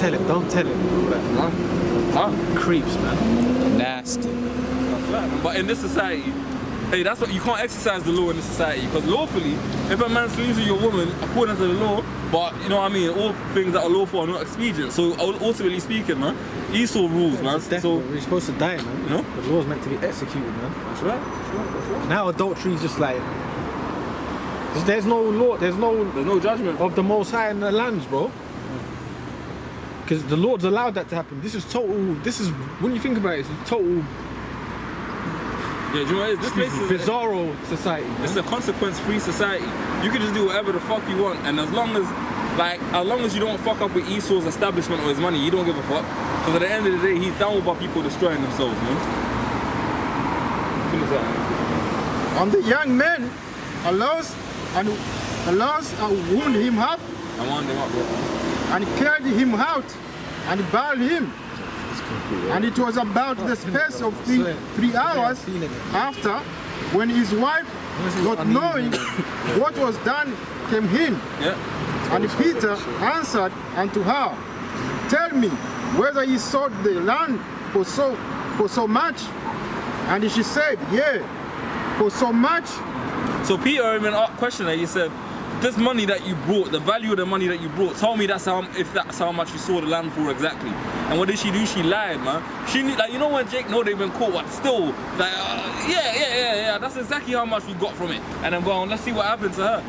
tell him, don't tell him. Huh? Creeps, man. Nasty. But in this society, hey, that's what you can't exercise the law in this society, because lawfully, if a man sleeps with your woman according to the law, but you know what I mean, all things that are lawful are not expedient. So ultimately speaking, man, Esau rules, man. So we're supposed to die, man. You know? The law's meant to be executed, man. That's right. That's right. Now adultery is just like there's no law, there's no judgment of the Most High in the lands, bro. Because the Lord's allowed that to happen. This is when you think about it, it's total. Yeah, do you know what it is? This place is bizarro society. It's a consequence-free society. You can just do whatever the fuck you want, and as long as you don't fuck up with Esau's establishment or his money, you don't give a fuck. Because at the end of the day, he's down with people destroying themselves, man. And the young man allows wound him up. I wound him up, bro. And carried him out and bound him. And it was about the space of 3 hours after, when his wife, not knowing what was done, came in. Yeah. And Peter answered unto her, tell me whether he sold the land for so much. And she said, yeah, for so much. So Peter even questioned her. He said, this money that you brought, the value of the money that you brought, tell me if that's how much you sold the land for exactly. And what did she do? She lied, man. She knew, like, you know when Jake know they've been caught, but still, like, yeah, that's exactly how much we got from it. And then go on, let's see what happened to her.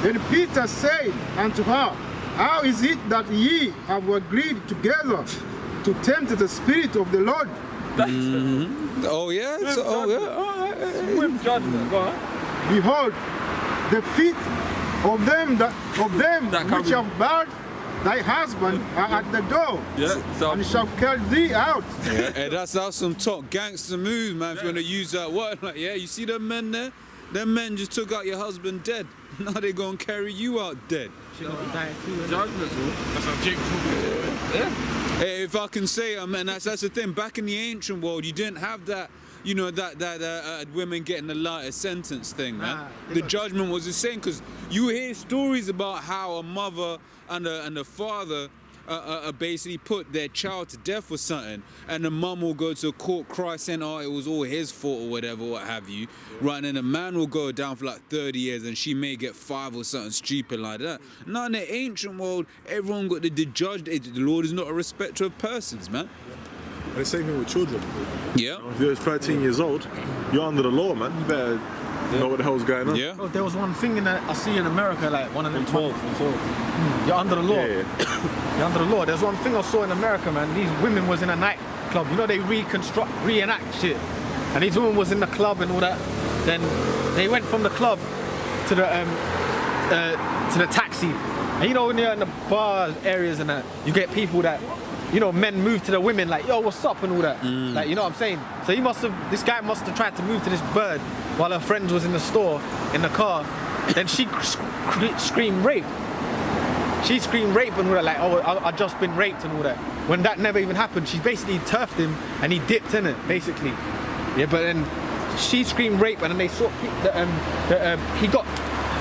Then Peter said unto her, how is it that ye have agreed together to tempt the Spirit of the Lord? Oh yeah? Swift judgment, go on. Behold, the feet of them which have bound thy husband are at the door, and shall carry thee out. Yeah, hey, that's some top gangster move, man. If you want to use that word, like, yeah, you see them men there? Them men just took out your husband dead. Now they gonna carry you out dead. Judgment, bro. That's how Jake talking. Yeah. Hey, if I can say, man, that's the thing. Back in the ancient world, you didn't have that. You know, that women getting the lighter sentence thing, man. The judgment was the same, because you hear stories about how a mother and a father basically put their child to death for something, and the mum will go to court cry saying, oh, it was all his fault or whatever, what have you. Right, and then the man will go down for like 30 years and she may get 5 or something stupid like that. Now in the ancient world, everyone got the judge. The Lord is not a respecter of persons, man. And the same thing with children. Yeah. If you're 13 years old, you're under the law, man. You better know what the hell's going on. Yeah. Oh, there was one thing I see in America, like one of them 12. You're under the law. Yeah. You're under the law. There's one thing I saw in America, man. These women was in a nightclub. You know, they reenact shit. And these women was in the club and all that. Then they went from the club to the taxi. And you know, when you're in the bar areas and that, you get people that, you know, men move to the women like, yo, what's up and all that. Like, you know what I'm saying? So this guy must have tried to move to this bird while her friend was in the store, in the car. Then she screamed rape. She screamed rape and all that, like, oh, I've just been raped and all that. When that never even happened, she basically turfed him and he dipped in it, basically. Yeah, but then she screamed rape and then they saw he got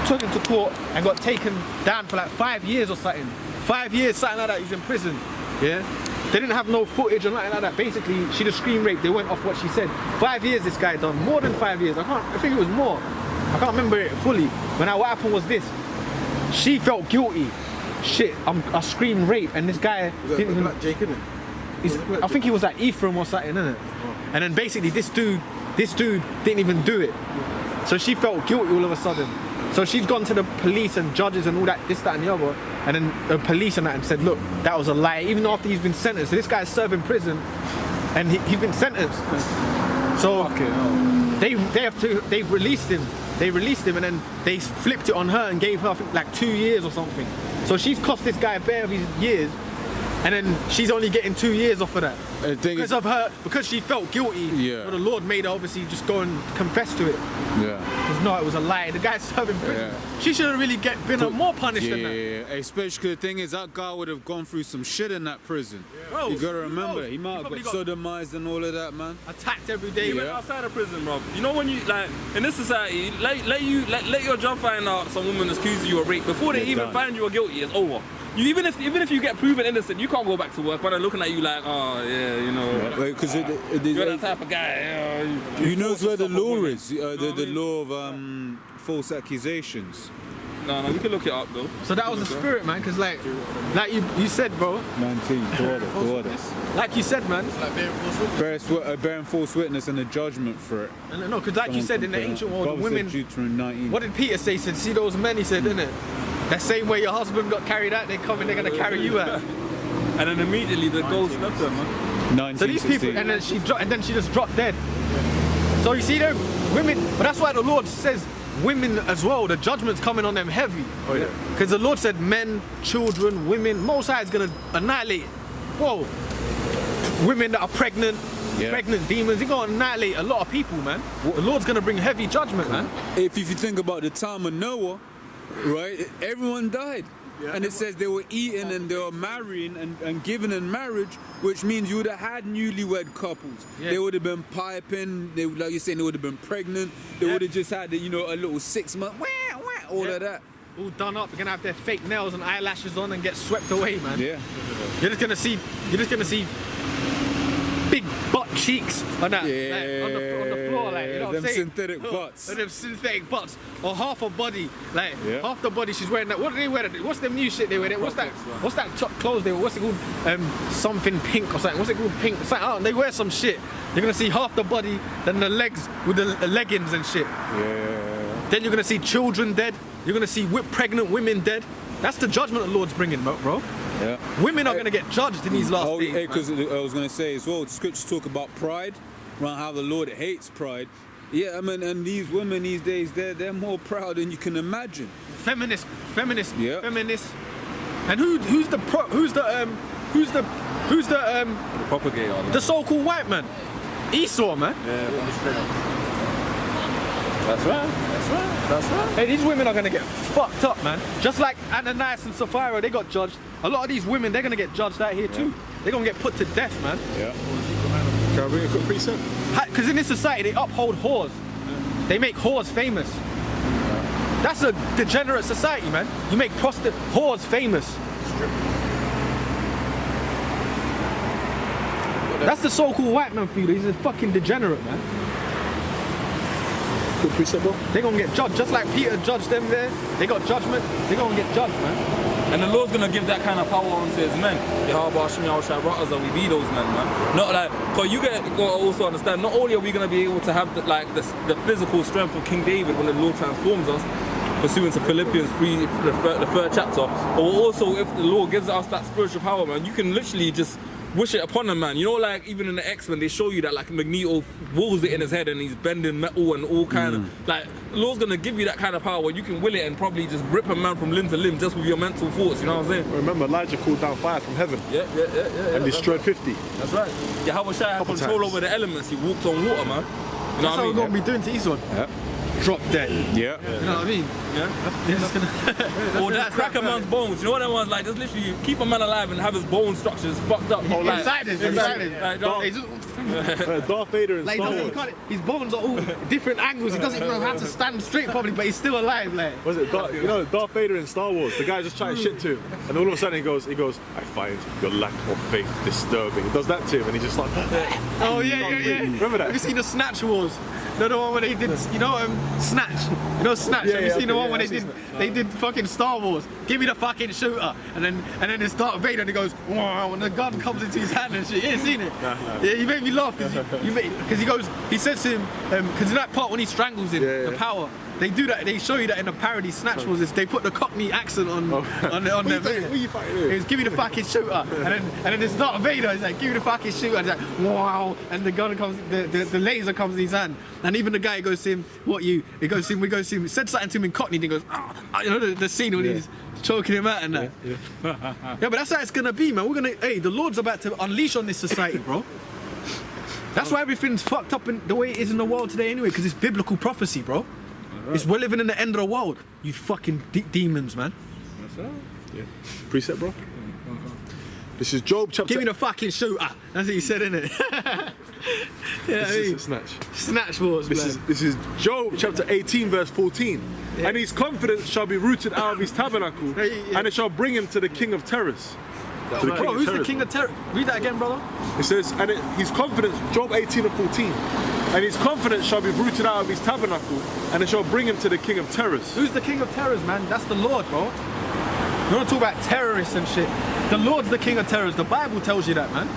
took into court and got taken down for like 5 years or something. 5 years, something like that, he's in prison. Yeah, they didn't have no footage or nothing like that. Basically, she just screamed rape. They went off what she said. 5 years this guy done, more than 5 years. I think it was more. I can't remember it fully. But now what happened was this: she felt guilty. Shit, I screamed rape, and this guy didn't even. Like Jake, isn't it? I think he was like Ephraim or something, innit? And then basically this dude didn't even do it. So she felt guilty all of a sudden. So she's gone to the police and judges and all that, this, that and the other, and then the police and that, and said, look, that was a lie, even after he's been sentenced. So this guy's serving prison and he's been sentenced. So they've released him. They released him and then they flipped it on her and gave her, I think, like 2 years or something. So she's cost this guy a bare of his years, and then she's only getting 2 years off of that. Because she felt guilty. Yeah. But the Lord made her obviously just go and confess to it. Yeah. Because no, it was a lie. The guy's serving prison. Yeah. She should have really been more punished than that. Yeah, especially because the thing is, that guy would have gone through some shit in that prison. Bro, you gotta remember, he might have probably got sodomized and all of that, man. Attacked every day. He went outside of prison, bro. You know when you, like, in this society, let your job find out some woman accusing you of rape. Before they even find you are guilty, it's over. even if you get proven innocent, you can't go back to work. But they're looking at you like, oh yeah, you know, Because you're that type of guy. you know where the law is, the law of false accusations. No, you can look it up though. So that was the spirit, man, because like you said, bro. 19, Like you said, man. Bearing false witness and a judgment for it. No, because like you said, in the ancient world, the women. What did Peter say? He said, see those men? He said, didn't it? That same way your husband got carried out, they come and they're gonna carry you out. And then immediately the ghost left them, man. So these people, and then she just dropped dead. So you see them women, but that's why the Lord says women as well. The judgment's coming on them heavy. Oh yeah. Because the Lord said men, children, women. Most High is gonna annihilate. Whoa. Women that are pregnant, pregnant demons. He's gonna annihilate a lot of people, man. The Lord's gonna bring heavy judgment, man. If you think about the time of Noah, right? Everyone died. Yeah. And it says they were eating and they were marrying and giving in marriage, which means you would have had newlywed couples. Yeah. They would have been piping, they, like you're saying, they would have been pregnant. They would have just had, a little 6 month, all of that. All done up, they're gonna have their fake nails and eyelashes on and get swept away, man. Yeah. You're just gonna see big butt cheeks on that, like, on the floor, like, you know what I'm saying? Synthetic butts. Them synthetic butts, or half a body, like half the body she's wearing that. What do they wear? What's the new shit they wear? What's that clothes they wear? What's it called? Something pink or something. What's it called? Pink. They wear some shit. You're gonna see half the body, then the legs with the leggings and shit. Yeah. Then you're gonna see children dead. You're gonna see pregnant women dead. That's the judgment the Lord's bringing, bro. Yeah. Women are gonna get judged in these last days. Because I was gonna say as well, the scriptures talk about pride, around how the Lord hates pride. Yeah, I mean, and these women these days, they're more proud than you can imagine. Feminist. Yeah. Feminist. And who's the propagator? The so-called white man, Esau, man. Yeah. That's right. Hey, these women are gonna get fucked up, man. Just like Ananias and Sapphira, they got judged. A lot of these women, they're gonna get judged out here too. They're gonna get put to death, man. Yeah. Can I bring a quick precept? Because in this society, they uphold whores. They make whores famous. That's a degenerate society, man. You make whores famous. That's the so-called white man for you. He's a fucking degenerate, man. Quick precept, bro. They're gonna get judged, just like Peter judged them there. They got judgment. They're gonna get judged, man. And the Lord's gonna give that kind of power onto his men. We be those men, man. Not like, cause you gotta also understand. Not only are we gonna be able to have the physical strength of King David when the Lord transforms us, pursuant to Philippians 3, the third chapter, but also if the Lord gives us that spiritual power, man, you can literally just wish it upon a man. You know, like even in the X-Men, they show you that like Magneto wills it in his head and he's bending metal and all kind of like. The Lord's gonna give you that kind of power where you can will it and probably just rip a man from limb to limb just with your mental thoughts. You know what I'm saying? Remember, Elijah called down fire from heaven. Yeah. And destroyed 50. That's right. Yahweh Shai had control over the elements. He walked on water, man. You know That's what how we're gonna be doing to Esau. Yeah. Drop dead. Yeah. You know what I mean? Yeah. They're just gonna. Or just crack a man's bones. You know what that one's like? Just literally keep a man alive and have his bone structures fucked up. Like, Inside it. Like, Darth Vader in Like Star Wars. his bones are all different angles. He doesn't even know how to stand straight properly, but he's still alive. Like. Was it Darth Vader in Star Wars? The guy just trying shit to him, and all of a sudden he goes, I find your lack of faith disturbing. He does that to him, and he just like. Oh yeah. Remember that? Have you seen the Snatch Wars? No, the one where they did, Snatch. You know Snatch. Have you seen the one where they did fucking Star Wars? Give me the fucking shooter, and then it's Darth Vader, and he goes, wow, when the gun comes into his hand and shit. You ain't seen it? Nah. Yeah, you made me laugh because he says to him, because in that part when he strangles him, the power. They do that. They show you that in the parody Snatch Wars. They put the Cockney accent on their Vader. What are you fighting? He goes, give me the fucking shooter, and then it's Darth Vader. He's like, give me the fucking shooter. And he's like, wow, and the gun comes, the laser comes in his hand, and even the guy goes to him, we go to him, said something to him in Cockney, and he goes, you know the scene when he's choking him out and that. Yeah, but that's how it's gonna be, man. The Lord's about to unleash on this society, bro. That's why everything's fucked up in the way it is in the world today anyway, because it's biblical prophecy, bro. Right. It's we're living in the end of the world. You fucking demons, man. That's right. Yeah. Precept, bro. This is Job chapter. Give me the fucking shooter. That's what you said, innit? This is Snatch. Snatch Wars, man. This is Job chapter 18, verse 14. and his confidence shall be rooted out of his tabernacle, and it shall bring him to the king of terrors. To the king Bro, of who's terrors, the king of terror? Read that again, brother. It says, and his confidence, Job 18 and 14, and his confidence shall be rooted out of his tabernacle, and it shall bring him to the king of terrors. Who's the king of terrors, man? That's the Lord, bro. You want to talk about terrorists and shit? The Lord's the king of terrors. The Bible tells you that, man.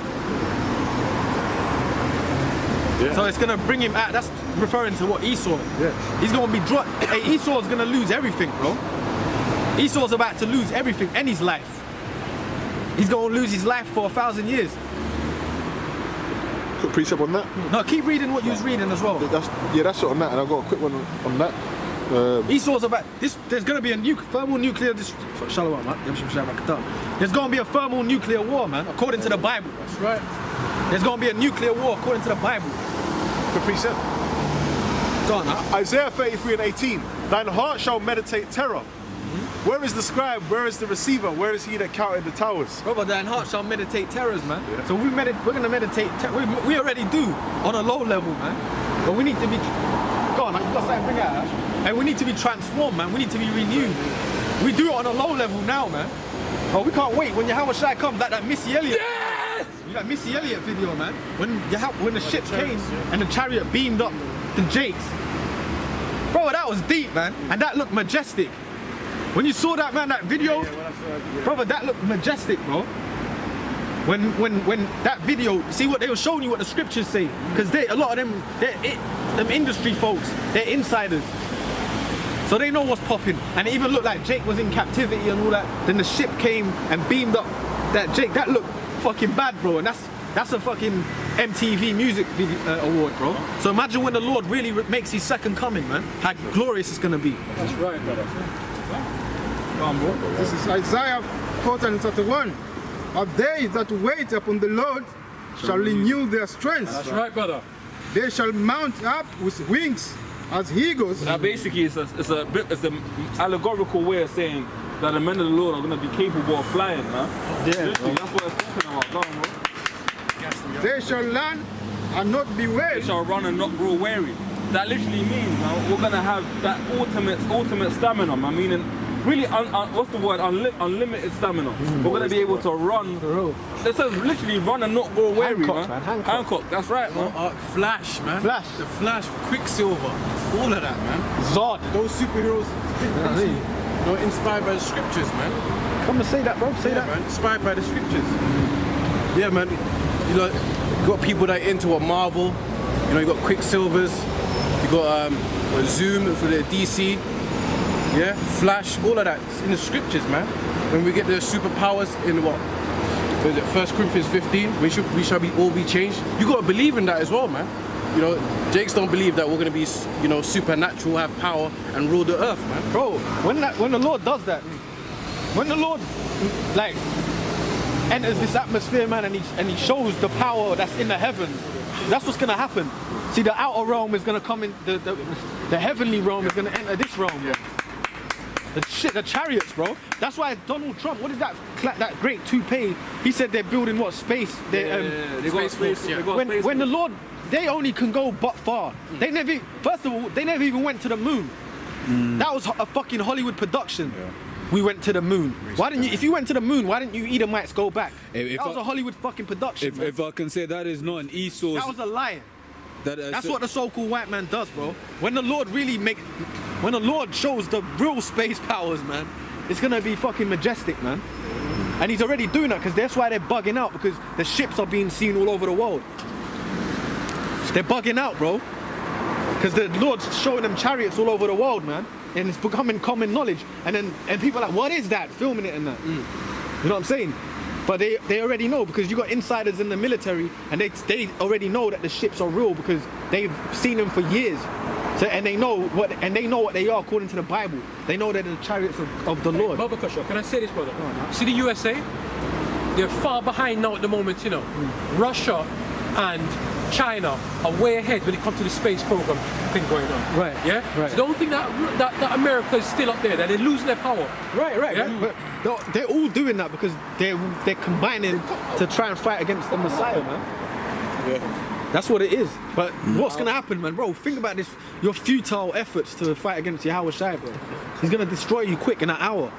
Yeah. So it's gonna bring him out. That's referring to what Esau. Yeah. He's gonna be dropped. Hey, Esau's gonna lose everything, bro. Esau's about to lose everything and his life. He's gonna lose his life for 1,000 years. Quick precept on that. No, keep reading what you was reading as well. That's it on that, and I've got a quick one on that. Esau's about this. There's gonna be a thermal nuclear. Shalom, man. There's gonna be a thermal nuclear war, man, according to the Bible. That's right. There's gonna be a nuclear war according to the Bible. Quick precept. Go on, huh? Isaiah 33 and 18. Thine heart shall meditate terror. Where is the scribe? Where is the receiver? Where is he that counted the towers? Brother, thine heart shall meditate terrors, man. Yeah. So we're gonna meditate. We already do on a low level, man. But we need to be. Go on, you got something to bring out. And we need to be transformed, man. We need to be renewed. We do it on a low level now, man. Oh, we can't wait when Yahweh Shai comes, like that Missy Elliott. Yes! That Missy Elliott video, man. When the ship came and the chariot beamed up the Jakes. Bro, that was deep, man. And that looked majestic. When you saw that, man, that video, brother, that looked majestic, bro. When that video, see what they were showing you what the scriptures say, because a lot of them industry folks, they're insiders, so they know what's popping. And it even looked like Jake was in captivity and all that. Then the ship came and beamed up that Jake. That looked fucking bad, bro. And that's a fucking MTV Music video, award, bro. So imagine when the Lord really makes his second coming, man. How glorious it's gonna be. That's right, brother. This is Isaiah 40:31. But they that wait upon the Lord shall renew their strength. That's right, brother. They shall mount up with wings as eagles. Now basically it's an allegorical way of saying that the men of the Lord are going to be capable of flying, man. Yeah, literally, that's what it's talking about. Go on, bro. They shall run and not be They weary. shall run and not grow weary. That literally means, man, we're going to have that ultimate stamina, man. Meaning, really, what's the word? Unlimited stamina. We're going to be able to run. It says literally run and not grow weary, Hancock, man. man. Hancock, that's right, man. Flash, man. Flash. The Flash, Quicksilver, all of that, man. Zod. Those superheroes, inspired by the scriptures, man. Come and say that, bro. Say that. Man. Inspired by the scriptures. Yeah, man. You got people that are into what Marvel. You got Quicksilvers. You got Zoom for the DC. Yeah, Flash, all of that. It's in the scriptures, man. When we get the superpowers in what? Is it 1 Corinthians 15? We shall all be changed. You gotta believe in that as well, man. Jakes don't believe that we're gonna be, supernatural, have power, and rule the earth, man. Bro, when the Lord does that, when the Lord like enters this atmosphere, man, and he shows the power that's in the heavens, that's what's gonna happen. See, the outer realm is gonna come in, the heavenly realm is gonna enter this realm. Yeah. The chariots, bro. That's why Donald Trump, what is that great toupee? He said they're building what, space? They got space, yeah. When the Lord, they only can go but far. They never, first of all, they never even went to the moon. That was a fucking Hollywood production. Yeah. We went to the moon. Why didn't you? If you went to the moon, why didn't you Edomites go back? That was a Hollywood fucking production. If I can say that is not an Esau's. That was a lie. That's what the so-called white man does, bro. When the Lord when the Lord shows the real space powers, man, it's gonna be fucking majestic, man. And he's already doing that because that's why they're bugging out, because the ships are being seen all over the world. They're bugging out, bro. Because the Lord's showing them chariots all over the world, man. And it's becoming common knowledge. And people are like, what is that? Filming it and that. You know what I'm saying? But they already know, because you got insiders in the military, and they already know that the ships are real because they've seen them for years. So, and they know what they are according to the Bible. They know that they're the chariots of the Lord. Baba Kasha, can I say this, brother? See the USA? They're far behind now at the moment, Russia and China are way ahead when it comes to the space program thing going on. Right. Yeah? Right. So don't think that America is still up there, that they're losing their power. Right. Yeah? But they're all doing that because they're combining to try and fight against the Messiah, man. Yeah. That's what it is. But what's gonna happen, man, bro? Think about this. Your futile efforts to fight against Yahweh Shai, bro. He's gonna destroy you quick in an hour.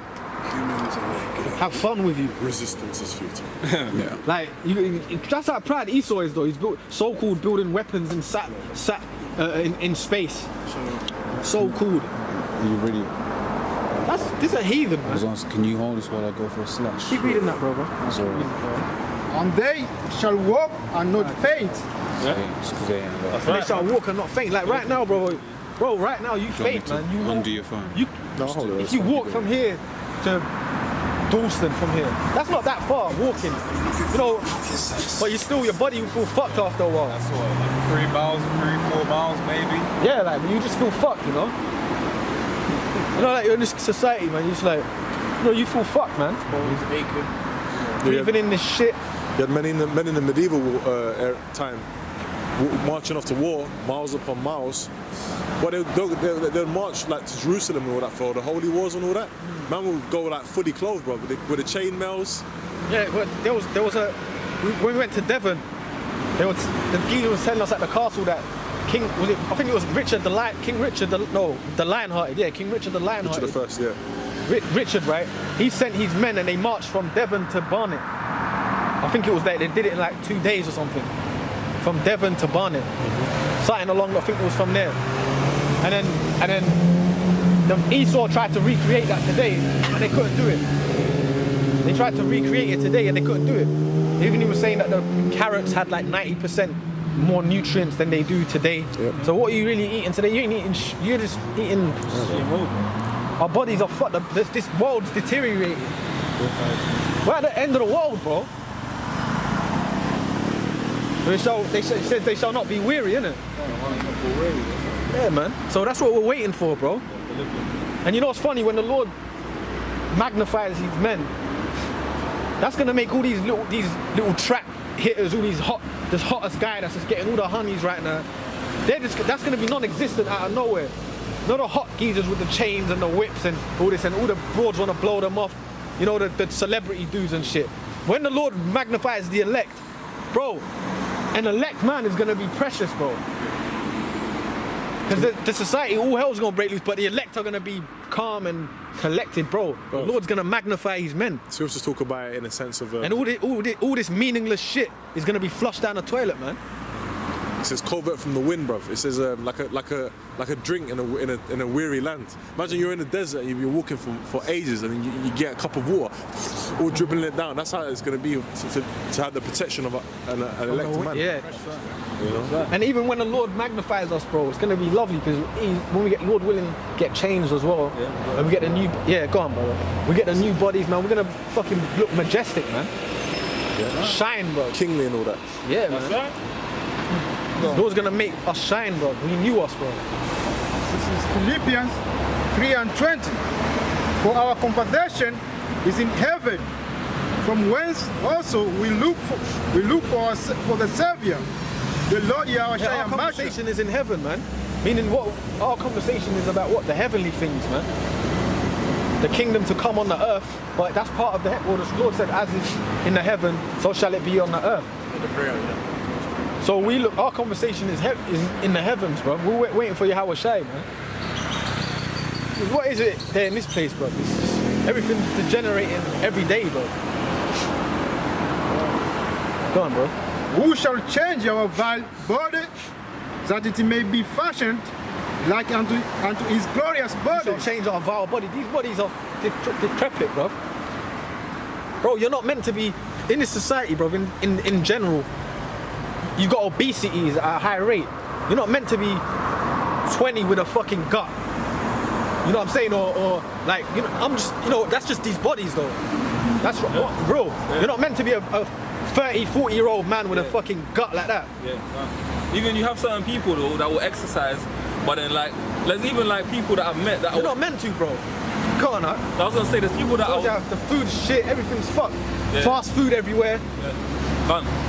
Humans are like, Have fun with you. resistance is futile. Yeah. Like, that's how proud Esau is, though. He's built so-called building weapons in in space. So-called. You really? This is a heathen, man. Can you hold this while I go for a slash? Keep reading that, bro. Sorry. And they shall walk and not faint. They shall walk and not faint. Like right now, bro. Bro, right now you faint, man. You Undo your phone. If you walk from here to Dalston from here, that's not that far walking. You know, but your body will feel fucked after a while. That's what, like 3 miles, 3-4 miles maybe. Yeah, like you just feel fucked, you know. You know, like you're in this society, man. You just like, you know, you feel fucked, man. Breathing in this shit. You had men in the medieval time marching off to war, miles upon miles. But they'd march like to Jerusalem and all that for the holy wars and all that. Man would go like fully clothed, bro, with the chain mails. Yeah, but there was a when we went to Devon, the geezer was telling us at the castle that King Richard the Lionhearted. Yeah, King Richard the Lionhearted. Richard the First, yeah. Richard, right? He sent his men and they marched from Devon to Barnet. I think it was that they did it in like 2 days or something. From Devon to Barnet. Something along, I think it was from there. And then the Esau tried to recreate that today and they couldn't do it. They tried to recreate it today and they couldn't do it. Even he was saying that the carrots had like 90% more nutrients than they do today. Yep. So what are you really eating today? You're just eating. Our bodies are fucked. This world's deteriorating. We're at the end of the world, bro. They said they shall not be weary, innit? Yeah, man. So that's what we're waiting for, bro. And you know what's funny? When the Lord magnifies his men, that's gonna make all these little trap hitters, all this hottest guy that's just getting all the honeys right now. That's gonna be non-existent out of nowhere. Not the hot geezers with the chains and the whips and all this, and all the broads wanna blow them off. You know, the celebrity dudes and shit. When the Lord magnifies the elect, bro, an elect man is gonna be precious, bro. Because the society, all hell's gonna break loose, but the elect are gonna be calm and collected, bro. The Lord's gonna magnify his men. So we have to talk about it in a sense of... and all this meaningless shit is gonna be flushed down the toilet, man. It says covert from the wind, bruv. It says like a drink in a weary land. Imagine you're in the desert and you're walking for ages and you get a cup of water, all dribbling it down. That's how it's going to be to have the protection of an elected man. Yeah. You know? And even when the Lord magnifies us, bro, it's going to be lovely because when we get, Lord willing, get changed as well. Yeah. And we get the new, go on, brother. We get the new bodies, man. We're going to fucking look majestic, man. Yeah. Shine, bro. Kingly and all that. Yeah, man. Lord's gonna make us shine, bro. He knew us, bro. This is Philippians 3:20. For our conversation is in heaven, from whence also we look for the Savior, the Lord Yahweh. Yeah, our conversation is in heaven, man. Meaning what? Our conversation is about what? The heavenly things, man. The kingdom to come on the earth, but that's part of the. Well, the Lord said, "As is in the heaven, so shall it be on the earth." So our conversation is in the heavens, bro. We're waiting for Yahweh Shai, man. What is it there in this place, bro? Everything's degenerating every day, bro. Go on, bro. Who shall change our vile body, that it may be fashioned like unto his glorious body? We shall change our vile body. These bodies are decrepit, bro. Bro, you're not meant to be in this society, bro. In general. You've got obesity at a high rate. You're not meant to be 20 with a fucking gut. You know what I'm saying? Or like, you know, that's just these bodies though. That's bro. Yeah. You're not meant to be a 30, 40-year-old man with a fucking gut like that. Yeah. Even you have certain people though that will exercise, but then like, there's even like people that I've met that you're not meant to, bro. Come on, I was gonna say there's people that the food shit, everything's fucked. Yeah. Fast food everywhere. Yeah.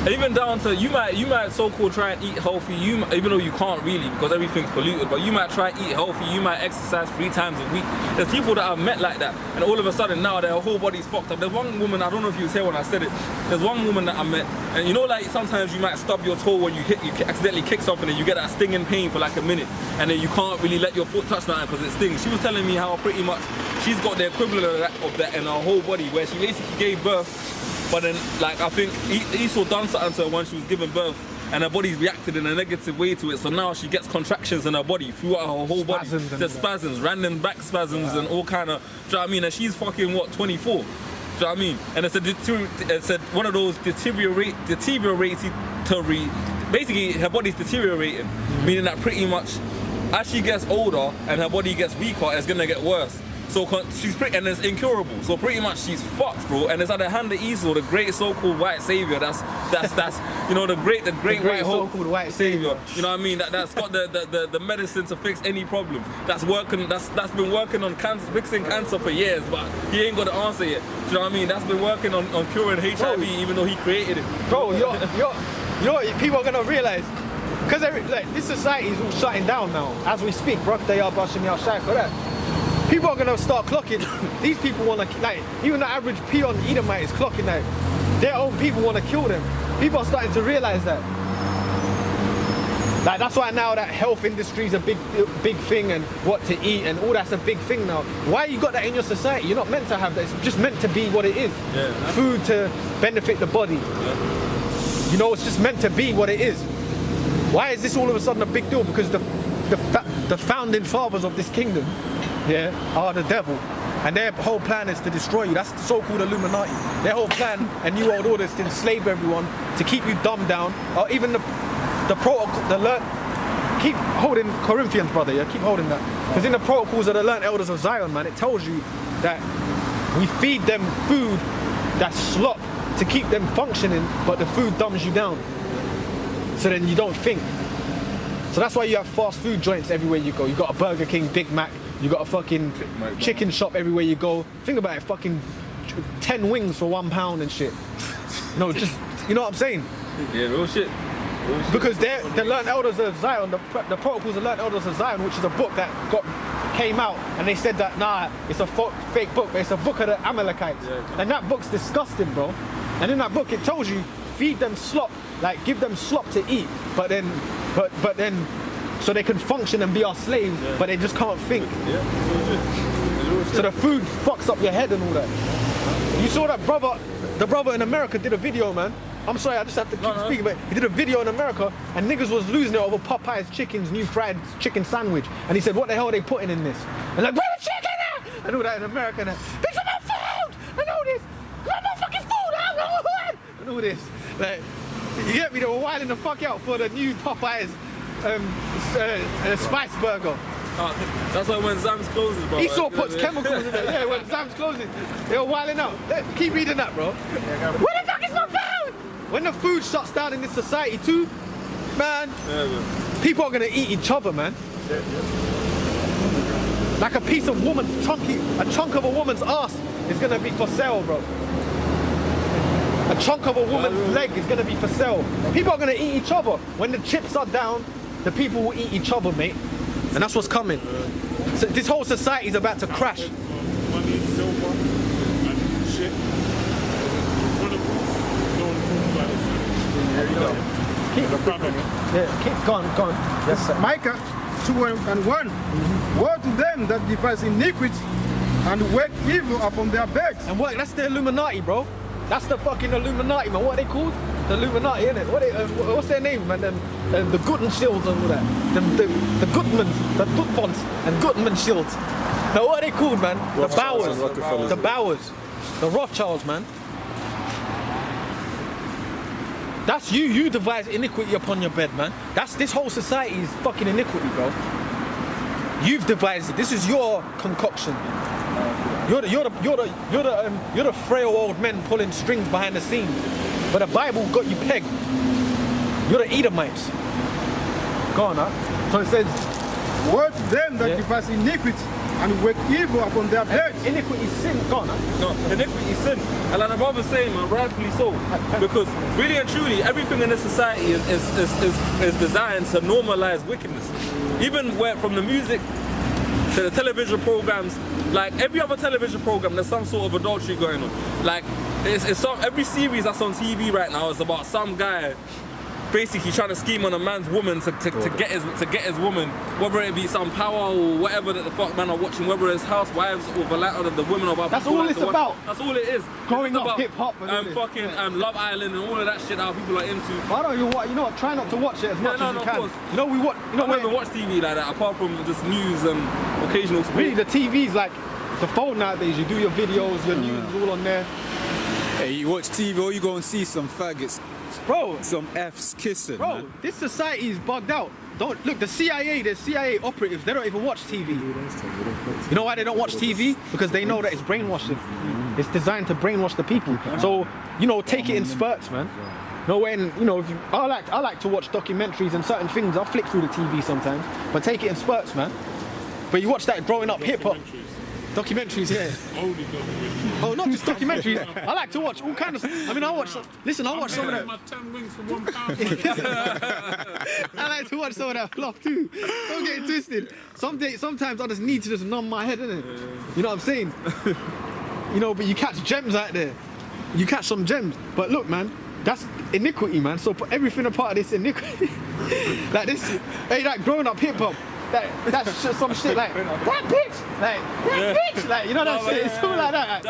Even down to you might so-called try and eat healthy. Even though you can't really because everything's polluted, but you might try and eat healthy. You might exercise 3 times a week. There's people that I've met like that, and all of a sudden now their whole body's fucked up. There's one woman, I don't know if you was here when I said it. There's one woman that I met, and you know, like sometimes you might stub your toe when you accidentally kick something, and you get that stinging pain for like a minute, and then you can't really let your foot touch that because it stings. She was telling me how pretty much she's got the equivalent of that in her whole body, where she basically gave birth. But then, like, I think Esau done something to her when she was giving birth, and her body's reacted in a negative way to it. So now she gets contractions in her body throughout her whole body. There's spasms, random back spasms, and all kind of. Do you know what I mean? And she's fucking what, 24? Do you know what I mean? And it's a one of those basically her body's deteriorating, meaning that pretty much as she gets older and her body gets weaker, it's gonna get worse. So she's pretty, and it's incurable. So pretty much she's fucked, bro. And it's at the hand of Esau, the great so-called white savior. That's you know, the great white so-called white savior. You know what I mean? That's got the medicine to fix any problem. That's been working on cancer, fixing cancer for years, but he ain't got the answer yet. Do you know what I mean? That's been working on curing HIV, even though he created it. Bro, people are gonna realize. Because like, this society is all shutting down now as we speak, bro. They are bashing me out shy for that. People are gonna start clocking. These people wanna, like, even the average peon Edomite is clocking that their own people wanna kill them. People are starting to realize that. Like, that's why now that health industry is a big thing, and what to eat and all that's a big thing now. Why you got that in your society? You're not meant to have that. It's just meant to be what it is. Yeah. Food to benefit the body. Yeah. You know, it's just meant to be what it is. Why is this all of a sudden a big deal? Because the founding fathers of this kingdom, yeah, are the devil, and their whole plan is to destroy you. That's the so-called Illuminati. Their whole plan and New World Order is to enslave everyone, to keep you dumbed down, or even the protocol, keep holding Corinthians, brother. Yeah, keep holding that, because in the protocols of the learned elders of Zion, man, it tells you that we feed them food that's slop to keep them functioning, but the food dumbs you down, so then you don't think. So that's why you have fast food joints everywhere you go. You got a Burger King, Big Mac. You got a fucking chicken shop everywhere you go. Think about it, fucking 10 wings for £1 and shit. No, just, you know what I'm saying? Yeah, real shit. Because the learned elders of Zion, the protocols of learned elders of Zion, which is a book that came out, and they said that, nah, it's a fake book, but it's a book of the Amalekites. Yeah. And that book's disgusting, bro. And in that book, it tells you, feed them slop, like give them slop to eat, but then, so they can function and be our slaves, yeah, but they just can't think. Yeah. So the food fucks up your head and all that. You saw that brother, the brother in America did a video, man. I'm sorry, I just have to keep speaking, but he did a video in America, and niggas was losing it over Popeye's chicken's new fried chicken sandwich. And he said, what the hell are they putting in this? And like, where the chicken at? And all that in America, and bitch, my food! And all this, grab my fucking food! And all this. Like, you get me? They were wilding the fuck out for the new Popeye's spice burger. That's why when Zam's closes, bro. Esau puts chemicals in it. Yeah, when Zam's closes, they were wilding out. Keep reading that, bro. Where the fuck is my food? When the food shuts down in this society too, man, people are gonna eat each other, man. Like a piece of woman's a chunk of a woman's ass is gonna be for sale, bro. A chunk of a woman's leg is gonna be for sale. People are gonna eat each other. When the chips are down, the people will eat each other, mate. And that's what's coming. So this whole society is about to crash. Money, silver, and shit. Go on. Yes, sir. Micah 2:1. Woe to them that devise iniquity and work evil upon their beds. And what? That's the Illuminati, bro. That's the fucking Illuminati, man. What are they called? The Illuminati, innit? What's their name, man? The Guten Shields and all that. The Gutman, the Dutfonts and Gutman Shields. Now what are they called, man? The Bowers. The Bowers. The Rothschilds, man. That's you. You devise iniquity upon your bed, man. This whole society is fucking iniquity, bro. You've devised it. This is your concoction. You're the frail old men pulling strings behind the scenes. But the Bible got you pegged. You're the Edomites. Go on, huh? So it says, woe to them that devise iniquity and work evil upon their beds. Iniquity is sin, gone. No, iniquity is sin. And like the brother's saying, man, rightfully so. Because really and truly, everything in this society is designed to normalize wickedness. Even from the music to the television programs, like every other television program, there's some sort of adultery going on. Like, every series that's on TV right now is about some guy basically trying to scheme on a man's woman to get his woman, whether it be some power or whatever that the fuck man are watching, whether it's housewives or the women or That's all it's about. That's all it is. Growing it's up about, hip hop and fucking Love Island and all of that shit that people are into. Why don't you watch? You know what? Try not to watch it as much as you can. Course. You know we watch. You know I don't even watch TV like that apart from just news and occasional sport. Really, the TV's like the phone nowadays. You do your videos, your news all on there. Hey, you watch TV, or you go and see some faggots, bro. Some F's kissing, bro. Man. This society is bugged out. Don't look. The CIA operatives. They don't even watch TV. You know why they don't watch TV? Because they know that it's brainwashing. It's designed to brainwash the people. So take it in spurts, man. No, when I like to watch documentaries and certain things. I'll flick through the TV sometimes, but take it in spurts, man. But you watch that growing up hip hop. Documentaries, yeah. Only documentaries. Oh, not just documentaries. I like to watch all kinds of. I mean, I watch some of that. My 10 wings for £1. I like to watch some of that fluff too. Don't get it twisted. Sometimes I just need to just numb my head, innit? You know what I'm saying? But you catch gems out there. You catch some gems. But look, man, that's iniquity, man. So put everything a part of this iniquity. Like this, like growing up hip hop. That's some shit like that bitch, like you know that shit. It's all like that.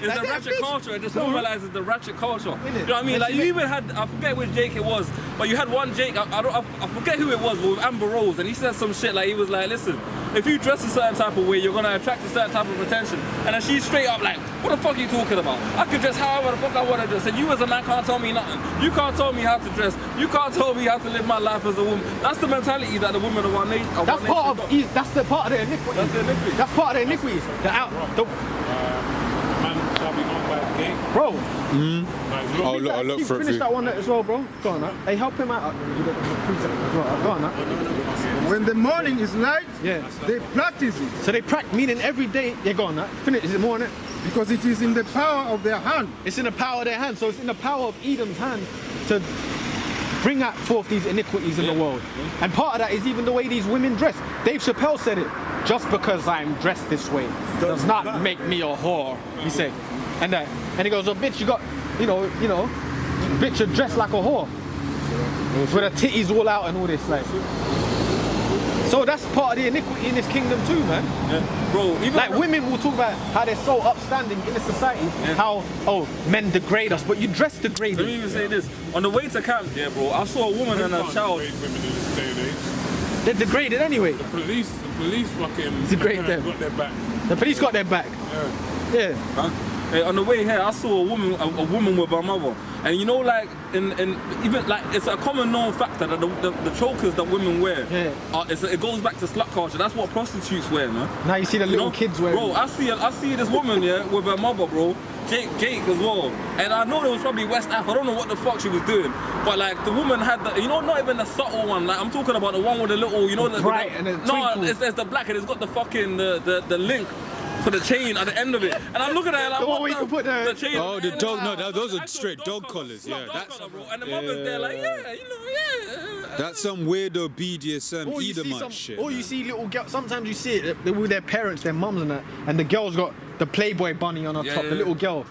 It's the ratchet culture. It just normalizes the ratchet culture. You know what I mean? Like you even had, I forget which Jake it was, but you had one Jake. I forget who it was, but with Amber Rose, and he said some shit like he was like, listen, if you dress a certain type of way, you're gonna attract a certain type of attention. And then she's straight up like, what the fuck are you talking about? I could dress however the fuck I want to dress, and you as a man can't tell me nothing. You can't tell me how to dress. You can't tell me how to live my life as a woman. That's the mentality that the women of our nation. That's the part of the iniquity. That's the iniquity. That's part of the iniquity. Man shall be known by his gate. Bro. I'll look for it. Finish that one as well, bro. Go on, hey, help him out. Go on, When the morning is light, they practice it. So they practice, meaning every day. Yeah, go on, finish. Is it more on it? Because it is in the power of their hand. It's in the power of their hand. So it's in the power of Edom's hand to bring out forth these iniquities in the world. And part of that is even the way these women dress. Dave Chappelle said it. Just because I'm dressed this way does not make me a whore, he said. And he goes, oh bitch, you got, bitch, you're dressed like a whore. With her titties all out and all this, like. So that's part of the iniquity in this kingdom too, man. Yeah. Bro, even like women will talk about how they're so upstanding in this society, how men degrade us, but you dress degraded. Let me even say this. On the way to camp, bro, I saw a woman and a child. They're degraded anyway. The police fucking degrade them. Got their back. The police got their back. Yeah. Huh? Hey, on the way here, I saw a woman with her mother, and like in even like it's a common known factor that the chokers that women wear, it goes back to slut culture. That's what prostitutes wear, man. Now you see the little kids wearing. Bro, I see this woman with her mother, bro. Jake as well, and I know it was probably West Af. I don't know what the fuck she was doing, but like the woman had the, not even the subtle one. Like I'm talking about the one with the little, the bright and the twinkle. It's the black and it's got the fucking the link for the chain at the end of it. And I'm looking at it like, the one where you can put the chain. Oh, the dog. No, those are straight dog collars. Yeah, that's collar, bro. And the mother's there like, That's some weirdo BDSM Edomite shit. Or you see little girls. Sometimes you see it with their parents, their mums and that, and the girl's got the Playboy bunny on her top. The little girl,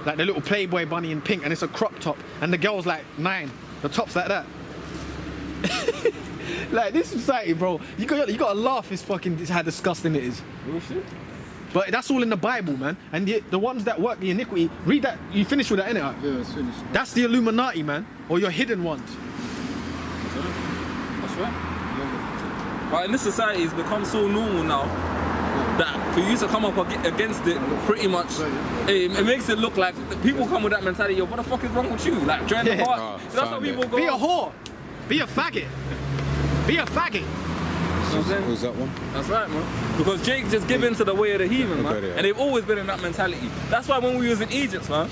like the little Playboy bunny in pink, and it's a crop top, and the girl's like 9. The top's like that. Like this society, bro. You gotta laugh. It's how disgusting it is. But that's all in the Bible, man. And the ones that work the iniquity, read that. You finished with that, innit? Yeah, it's finished. That's the Illuminati, man, or your hidden ones. That's right. But in this society, it's become so normal now that for you to come up against it, pretty much, it makes it look like people come with that mentality. Yo, what the fuck is wrong with you? Like join the party. That's how people go. Be a whore. Be a faggot. Be a faggot. Who's that one? That's right, man. Because Jake just give in to the way of the heathen, man. And they've always been in that mentality. That's why when we was in Egypt, man,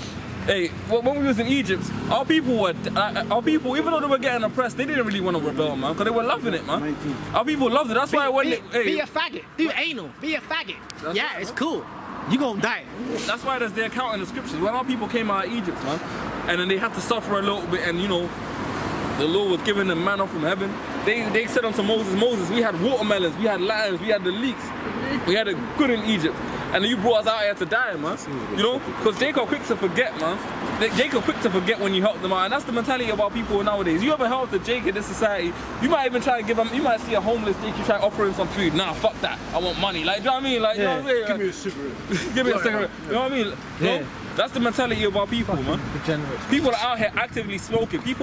Hey, when we was in Egypt, our people, even though they were getting oppressed, they didn't really want to rebel, man, because they were loving it, man. Our people loved it. That's why when be a faggot, do anal, be a faggot. Yeah, it's cool. You gonna die. That's why there's the account in the scriptures. When our people came out of Egypt, man, and then they had to suffer a little bit, and you know, the Lord was giving them manna from heaven. They said unto Moses, we had watermelons, we had lions, we had the leeks, we had it good in Egypt. And then you brought us out here to die, man. You know? Because Jacob quick to forget, man. Jacob quick to forget when you help them out. And that's the mentality of our people nowadays. You ever help a Jake in this society, you might even try to give him, you might see a homeless Jake, you try to offer him some food. Nah, fuck that. I want money. Like, you know what I mean? Like, you know what I'm saying? Give me a cigarette. Give me a cigarette. You know what I mean? Yeah. No? That's the mentality of our people, man. Degenerates. People are out here actively smoking. People